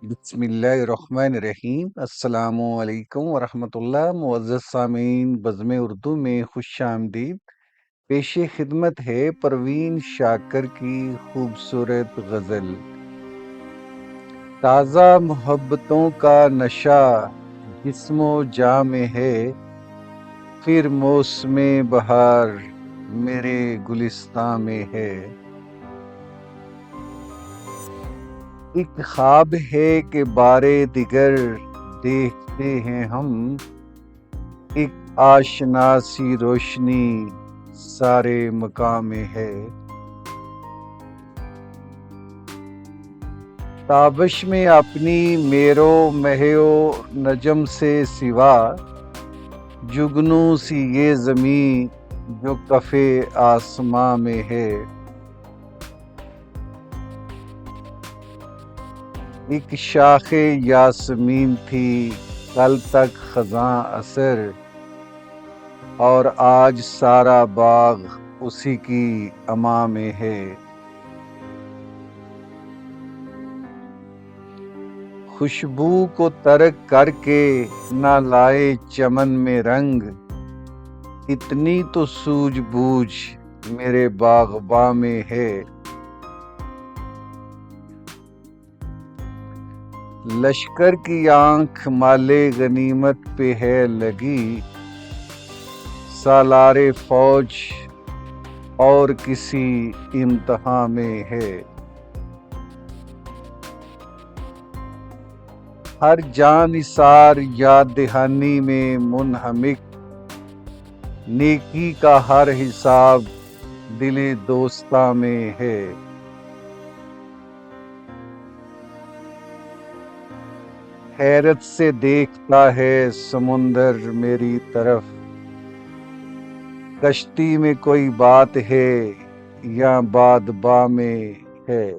بسم اللہ الرحمن الرحیم۔ السلام علیکم ورحمۃ اللہ۔ معزز سامعین، بزم اردو میں خوش آمدید۔ پیش خدمت ہے پروین شاکر کی خوبصورت غزل۔ تازہ محبتوں کا نشہ جسم و جاں میں ہے، پھر موسم بہار میرے گلستاں میں ہے۔ ایک خواب ہے کہ بارے دیگر دیکھتے ہیں ہم، ایک آشنا سی روشنی سارے مقام میں ہے۔ تابش میں اپنی میرو مہو نجم سے سوا، جگنو سی یہ زمیں جو کف آسماں میں ہے۔ ایک شاخ یاسمین تھی کل تک خزاں اثر، اور آج سارا باغ اسی کی اما میں ہے۔ خوشبو کو ترک کر کے نہ لائے چمن میں رنگ، اتنی تو سوجھ بوجھ میرے باغباں میں ہے۔ لشکر کی آنکھ مالے غنیمت پہ ہے لگی، سالار فوج اور کسی امتحان میں ہے۔ ہر جان نثار یاد دہانی میں منہمک، نیکی کا ہر حساب دل دوستاں میں ہے۔ حیرت سے دیکھتا ہے سمندر میری طرف، کشتی میں کوئی بات ہے یا بادباں میں ہے۔